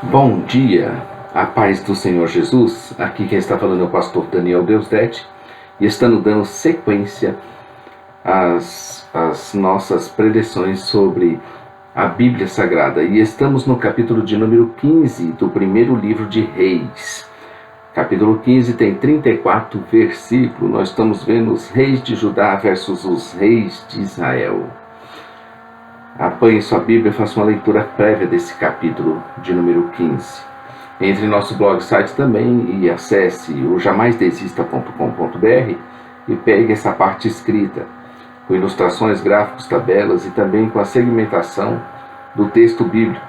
Bom dia, a paz do Senhor Jesus. Aqui quem está falando é o pastor Daniel Deusdete e estamos dando sequência às nossas preleções sobre a Bíblia Sagrada. E estamos no capítulo de número 15 do primeiro livro de Reis. Capítulo 15 tem 34 versículos. Nós estamos vendo os reis de Judá versus os reis de Israel. Apanhe sua Bíblia e faça uma leitura prévia desse capítulo de número 15. Entre em nosso blog e site também e acesse o jamaisdesista.com.br e pegue essa parte escrita, com ilustrações, gráficos, tabelas e também com a segmentação do texto bíblico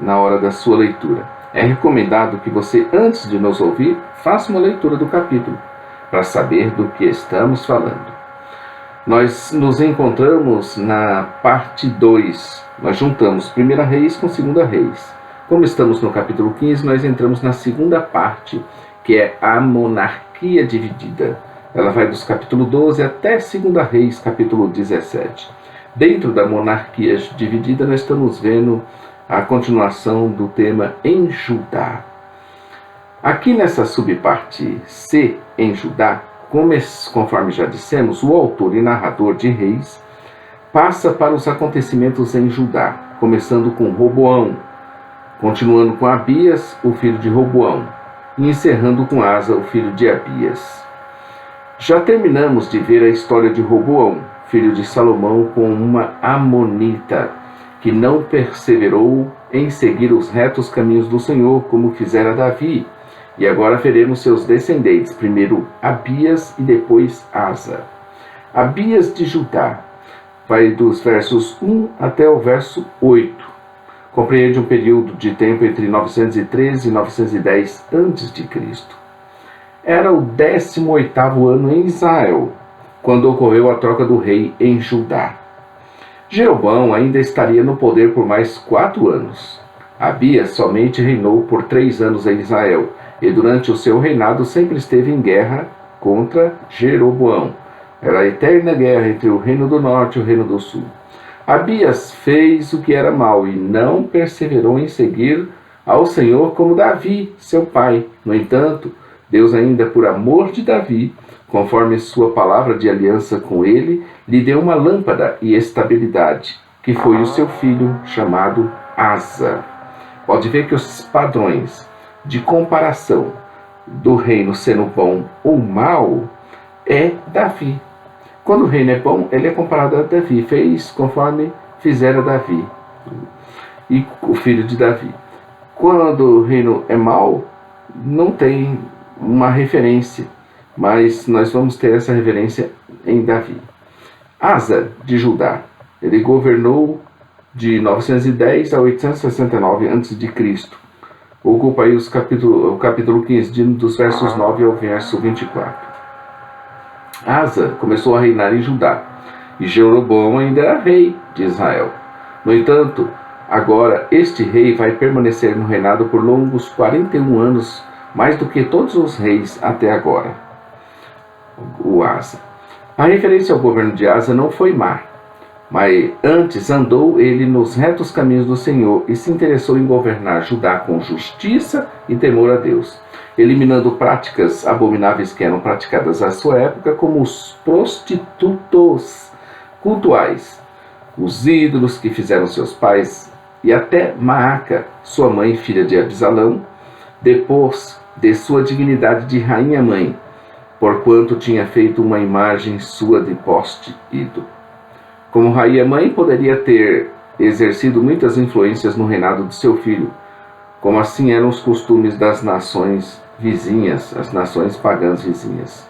na hora da sua leitura. É recomendado que você, antes de nos ouvir, faça uma leitura do capítulo, para saber do que estamos falando. Nós nos encontramos na parte 2. Nós juntamos 1 Reis com 2 Reis. Como estamos no capítulo 15, nós entramos na segunda parte, que é a monarquia dividida. Ela vai dos capítulo 12 até 2 Reis, capítulo 17. Dentro da monarquia dividida, nós estamos vendo a continuação do tema em Judá. Aqui nessa subparte C, em Judá, conforme já dissemos, o autor e narrador de Reis passa para os acontecimentos em Judá, começando com Roboão, continuando com Abias, o filho de Roboão, e encerrando com Asa, o filho de Abias. Já terminamos de ver a história de Roboão, filho de Salomão, com uma amonita, que não perseverou em seguir os retos caminhos do Senhor, como fizera Davi. E agora veremos seus descendentes, primeiro Abias e depois Asa. Abias de Judá vai dos versos 1 até o verso 8. Compreende um período de tempo entre 913 e 910 a.C. Era o 18º ano em Israel, quando ocorreu a troca do rei em Judá. Jeroboão ainda estaria no poder por mais 4 anos. Abias somente reinou por 3 anos em Israel, e durante o seu reinado sempre esteve em guerra contra Jeroboão. Era a eterna guerra entre o reino do norte e o reino do sul. Abias fez o que era mal e não perseverou em seguir ao Senhor como Davi, seu pai. No entanto, Deus, ainda por amor de Davi, conforme sua palavra de aliança com ele, lhe deu uma lâmpada e estabilidade, que foi o seu filho chamado Asa. Pode ver que os padrões de comparação do reino sendo bom ou mal é Davi. Quando o reino é bom, ele é comparado a Davi, fez conforme fizera Davi, e o filho de Davi. Quando o reino é mau, não tem uma referência, mas nós vamos ter essa referência em Davi. Asa de Judá, ele governou de 910 a 869 a.C. Ocupa aí o capítulo 15, dos versos 9 ao verso 24. Asa começou a reinar em Judá, e Jeroboão ainda era rei de Israel. No entanto, agora este rei vai permanecer no reinado por longos 41 anos, mais do que todos os reis até agora. O Asa. A referência ao governo de Asa não foi má, mas antes andou ele nos retos caminhos do Senhor e se interessou em governar Judá com justiça e temor a Deus, eliminando práticas abomináveis que eram praticadas à sua época, como os prostitutos cultuais, os ídolos que fizeram seus pais, e até Maaca, sua mãe, filha de Abisalão, depois de sua dignidade de rainha-mãe, porquanto tinha feito uma imagem sua de poste ídolo. Como rainha-mãe, poderia ter exercido muitas influências no reinado de seu filho, como assim eram os costumes das nações vizinhas, as nações pagãs vizinhas.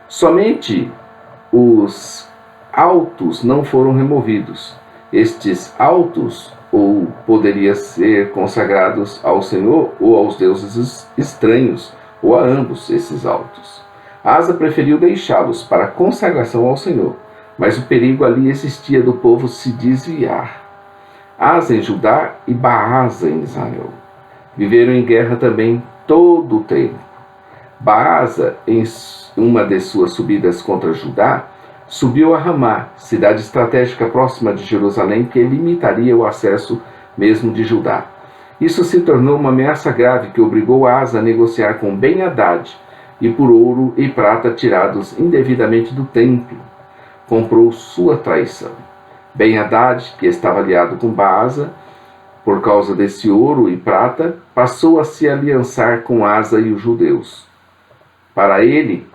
Somente os altos não foram removidos. Estes altos ou poderiam ser consagrados ao Senhor ou aos deuses estranhos, ou a ambos esses altos. Asa preferiu deixá-los para a consagração ao Senhor, mas o perigo ali existia do povo se desviar. Asa em Judá e Baasa em Israel. Viveram em guerra também todo o tempo. Baasa, em uma de suas subidas contra Judá, subiu a Ramá, cidade estratégica próxima de Jerusalém, que limitaria o acesso mesmo de Judá. Isso se tornou uma ameaça grave que obrigou Asa a negociar com Ben-Hadad e por ouro e prata tirados indevidamente do templo, comprou sua traição. Ben-Hadad, que estava aliado com Baasa, por causa desse ouro e prata, passou a se aliançar com Asa e os judeus. Para ele,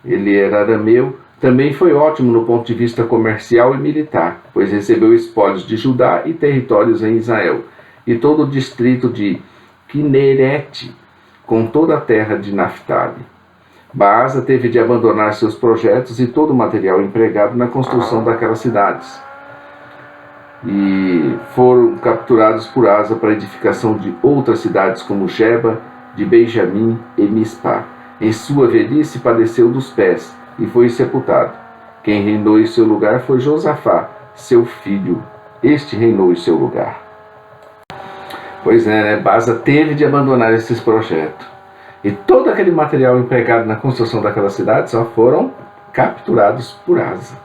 ele era arameu, também foi ótimo no ponto de vista comercial e militar, pois recebeu espólios de Judá e territórios em Israel, e todo o distrito de Quinerete, com toda a terra de Naftali. Baasa teve de abandonar seus projetos e todo o material empregado na construção daquelas cidades. E foram capturados por Asa para a edificação de outras cidades como Geba, de Benjamim e Mispá. Em sua velhice padeceu dos pés e foi sepultado. Quem reinou em seu lugar foi Josafá, seu filho. Este reinou em seu lugar. Pois é, né? Baasa teve de abandonar esses projetos. E todo aquele material empregado na construção daquela cidade só foram capturados por Asa.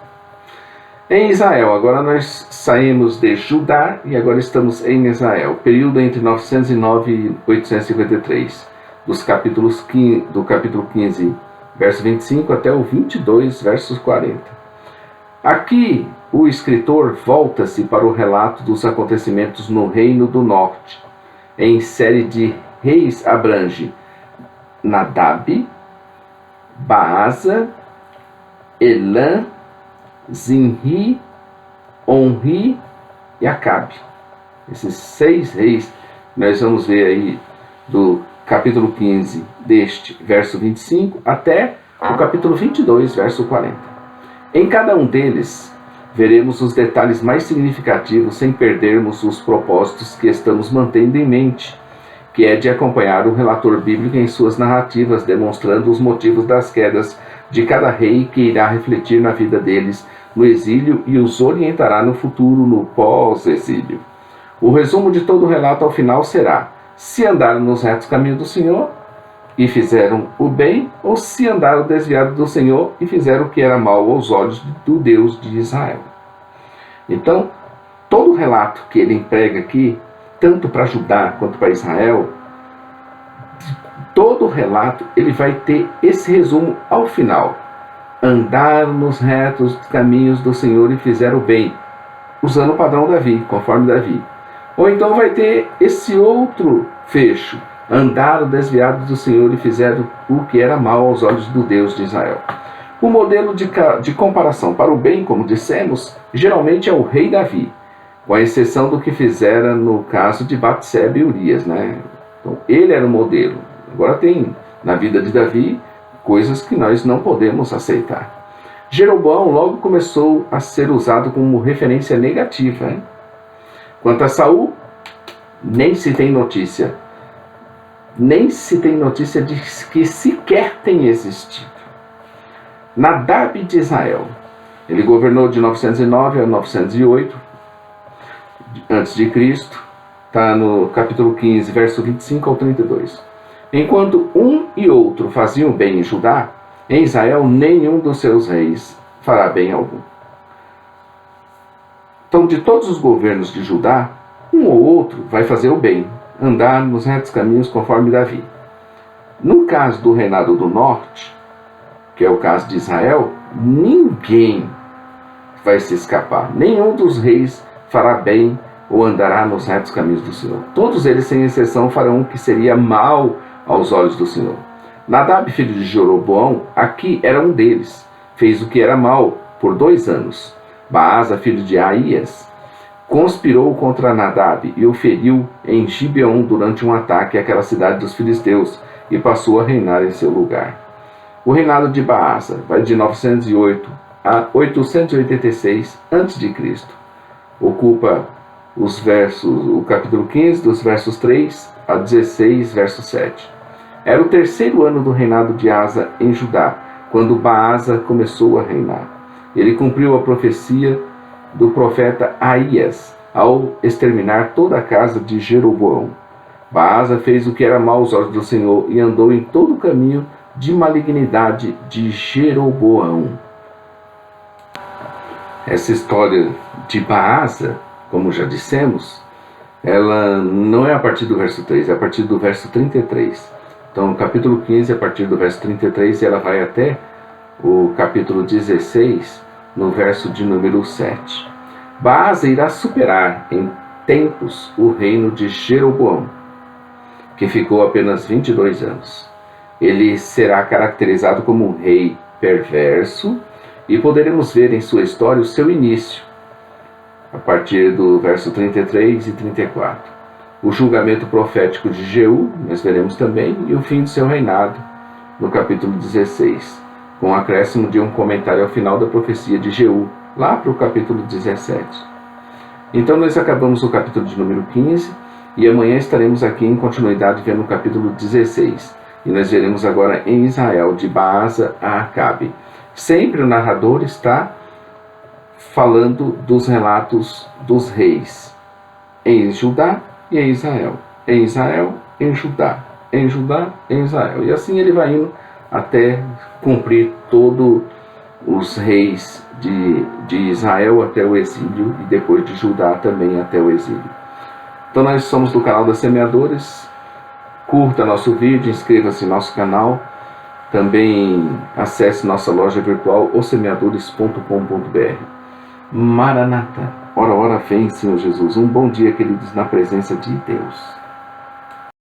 Em Israel, agora nós saímos de Judá e agora estamos em Israel, período entre 909 e 853, do capítulo 15, verso 25 até o 22, versos 40. Aqui, o escritor volta-se para o relato dos acontecimentos no Reino do Norte. Em série de reis abrange Nadab, Baasa, Elã, Zinri, Onri e Acabe. Esses 6 reis, nós vamos ver aí do capítulo 15 deste, verso 25, até o capítulo 22, verso 40. Em cada um deles, veremos os detalhes mais significativos sem perdermos os propósitos que estamos mantendo em mente, que é de acompanhar o relator bíblico em suas narrativas, demonstrando os motivos das quedas de cada rei que irá refletir na vida deles no exílio e os orientará no futuro, no pós-exílio. O resumo de todo o relato ao final será: se andaram nos retos caminhos do Senhor e fizeram o bem, ou se andaram desviados do Senhor e fizeram o que era mal aos olhos do Deus de Israel. Então, todo o relato que ele emprega aqui, tanto para Judá quanto para Israel, todo o relato ele vai ter esse resumo ao final. Andaram nos retos caminhos do Senhor e fizeram o bem, usando o padrão Davi, conforme Davi. Ou então vai ter esse outro fecho: andaram desviados do Senhor e fizeram o que era mal aos olhos do Deus de Israel. O modelo de comparação para o bem, como dissemos, geralmente é o rei Davi, com a exceção do que fizera no caso de Batseba e Urias, né? Então, ele era o modelo. Agora tem na vida de Davi coisas que nós não podemos aceitar. Jeroboão logo começou a ser usado como referência negativa, hein? Quanto a Saul, nem se tem notícia de que sequer tem existido. Nadab de Israel, ele governou de 909 a 908 a.C., está no capítulo 15, verso 25 ao 32. Enquanto um e outro faziam bem em Judá, em Israel nenhum dos seus reis fará bem algum. Então, de todos os governos de Judá, um ou outro vai fazer o bem, andar nos retos caminhos conforme Davi. No caso do reinado do norte, que é o caso de Israel, ninguém vai se escapar. Nenhum dos reis fará bem ou andará nos retos caminhos do Senhor. Todos eles, sem exceção, farão o que seria mal aos olhos do Senhor. Nadab, filho de Jeroboão, aqui era um deles. Fez o que era mal por 2 anos. Baasa, filho de Aías, conspirou contra Nadab e o feriu em Gibeon durante um ataque àquela cidade dos filisteus e passou a reinar em seu lugar. O reinado de Baasa vai de 908 a 886 a.C. Ocupa o capítulo 15, dos versos 3 a 16, verso 7. Era o 3º ano do reinado de Asa em Judá, quando Baasa começou a reinar. Ele cumpriu a profecia do profeta Aías ao exterminar toda a casa de Jeroboão. Baasa fez o que era mal aos olhos do Senhor e andou em todo o caminho de malignidade de Jeroboão. Essa história de Baasa, como já dissemos, ela não é a partir do verso 3, é a partir do verso 33. Então, no capítulo 15, a partir do verso 33, ela vai até o capítulo 16, no verso de número 7. Baasa irá superar em tempos o reino de Jeroboão, que ficou apenas 22 anos. Ele será caracterizado como um rei perverso e poderemos ver em sua história o seu início, a partir do verso 33 e 34. O julgamento profético de Jeú, nós veremos também, e o fim do seu reinado, no capítulo 16, com o acréscimo de um comentário ao final da profecia de Jeú, lá para o capítulo 17. Então nós acabamos o capítulo de número 15, e amanhã estaremos aqui em continuidade vendo o capítulo 16. E nós veremos agora em Israel, de Baasa a Acabe. Sempre o narrador está falando dos relatos dos reis em Judá e em Israel. Em Israel, em Judá. Em Judá, em Israel. E assim ele vai indo até cumprir todos os reis de Israel até o exílio e depois de Judá também até o exílio. Então nós somos do canal das Semeadores. Curta nosso vídeo, inscreva-se no nosso canal. Também acesse nossa loja virtual ossemeadores.com.br. Maranata, ora, ora vem, Senhor Jesus. Um bom dia, queridos, na presença de Deus.